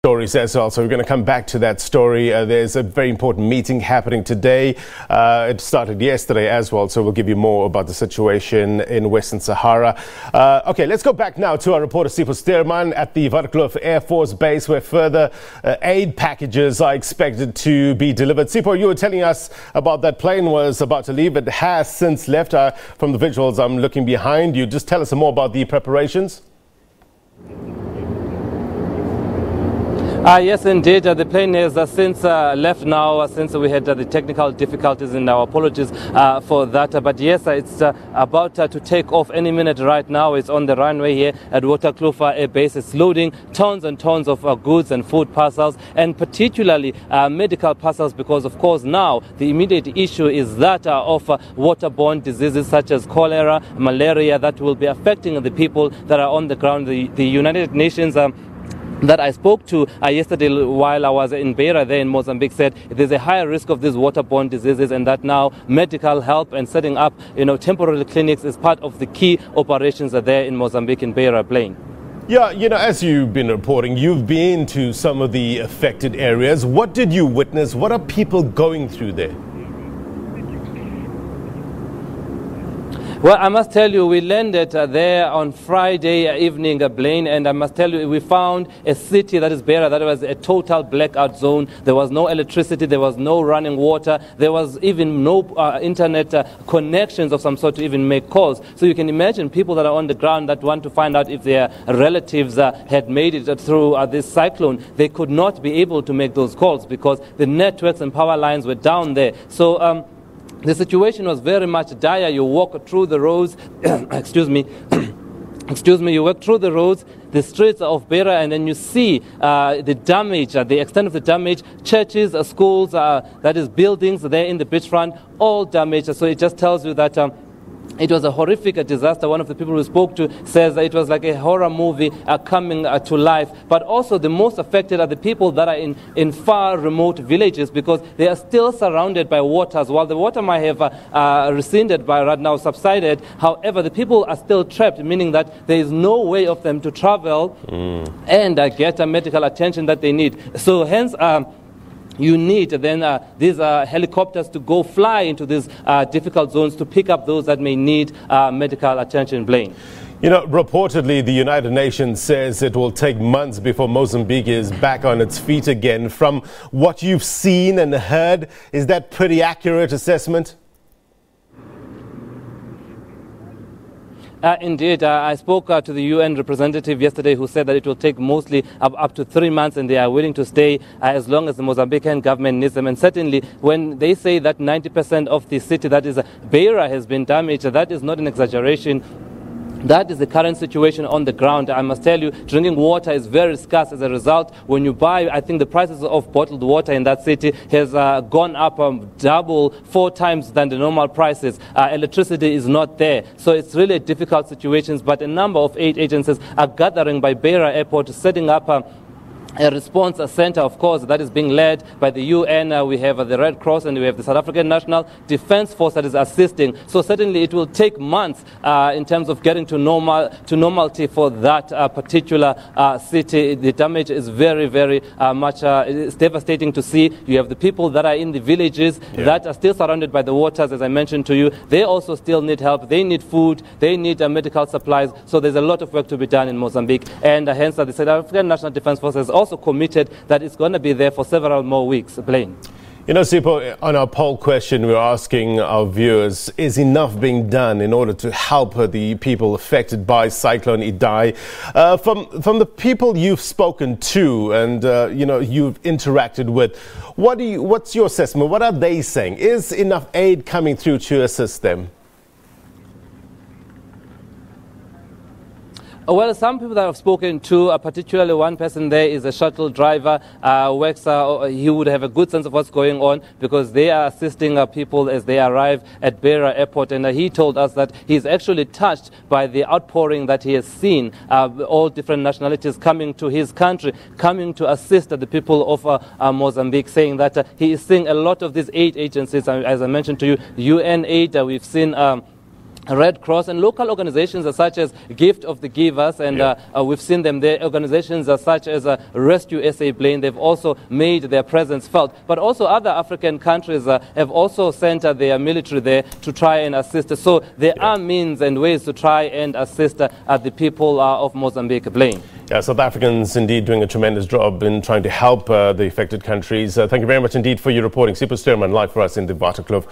Stories as well, so we're going to come back to that story. There's a very important meeting happening today. It started yesterday as well, so we'll give you more about the situation in Western Sahara. Okay, let's go back now to our reporter Sipho Stuurman at the Waterkloof Airforce Base, where further aid packages are expected to be delivered. Sipho, you were telling us about that plane was about to leave. It has since left. From the visuals I'm looking behind you, just tell us more about the preparations. Yes, indeed. The plane has since left now, since we had the technical difficulties, and our apologies for that. But yes, it's about to take off any minute right now. It's on the runway here at Waterkloof Air Base. It's loading tons and tons of goods and food parcels, and particularly medical parcels, because, of course, now the immediate issue is that of waterborne diseases such as cholera, malaria, that will be affecting the people that are on the ground. The United Nations that I spoke to yesterday while I was in Beira there in Mozambique said there's a higher risk of these waterborne diseases, and that now medical help and setting up temporary clinics is part of the key operations there in Mozambique in Beira Plain. Yeah, as you've been reporting, you've been to some of the affected areas. What did you witness? What are people going through there? Well, I must tell you, we landed there on Friday evening, Blaine, and I must tell you, we found a city, that is Beira, that was a total blackout zone. There was no electricity, there was no running water, there was even no internet connections of some sort to even make calls. So you can imagine people that are on the ground that want to find out if their relatives had made it through this cyclone. They could not be able to make those calls because the networks and power lines were down there. So the situation was very much dire. You walk through the roads, excuse me, you walk through the roads, the streets of Beira, and then you see the damage, the extent of the damage, churches, schools, that is buildings there in the beachfront, all damaged. So it just tells you that it was a horrific disaster. One of the people we spoke to says that it was like a horror movie coming to life. But also the most affected are the people that are in far remote villages, because they are still surrounded by waters. While the water might have receded by right now, subsided, however, the people are still trapped, meaning that there is no way of them to travel and get medical attention that they need. So hence, you need then these helicopters to go fly into these difficult zones to pick up those that may need medical attention, Blaine. Reportedly, the United Nations says it will take months before Mozambique is back on its feet again. From what you've seen and heard, is that pretty accurate assessment? Indeed, I spoke to the UN representative yesterday, who said that it will take mostly up to 3 months, and they are willing to stay as long as the Mozambican government needs them. And certainly when they say that 90% of the city, that is Beira, has been damaged, that is not an exaggeration. That is the current situation on the ground. I must tell you, drinking water is very scarce. As a result, when you buy, I think the prices of bottled water in that city has gone up double, 4 times than the normal prices. Electricity is not there. So it's really a difficult situation. But a number of aid agencies are gathering by Beira Airport, setting up a response center, of course, that is being led by the UN. We have the Red Cross, and we have the South African National Defence Force that is assisting. So certainly it will take months in terms of getting to normality for that particular city. The damage is very, very much it's devastating to see. You have the people that are in the villages that are still surrounded by the waters, as I mentioned to you. They also still need help. They need food. They need medical supplies. So there's a lot of work to be done in Mozambique, and hence the South African National Defence Force has also committed that it's going to be there for several more weeks. Blaine. Sipho, on our poll question, we're asking our viewers, is enough being done in order to help the people affected by Cyclone Idai? From the people you've spoken to and, you've interacted with, what's your assessment? What are they saying? Is enough aid coming through to assist them? Well, some people that I've spoken to, particularly one person there is a shuttle driver, works, he would have a good sense of what's going on, because they are assisting people as they arrive at Beira Airport. And he told us that he's actually touched by the outpouring that he has seen, all different nationalities coming to his country, coming to assist the people of Mozambique, saying that he is seeing a lot of these aid agencies, as I mentioned to you, UN aid, we've seen Red Cross and local organizations such as Gift of the Givers, and we've seen them there. Organizations such as Rescue SA Blaine, they've also made their presence felt. But also other African countries have also sent their military there to try and assist. So there are means and ways to try and assist the people of Mozambique. Blaine. Yeah, South Africans indeed doing a tremendous job in trying to help the affected countries. Thank you very much indeed for your reporting. Sipho Stuurman live for us in the Waterkloof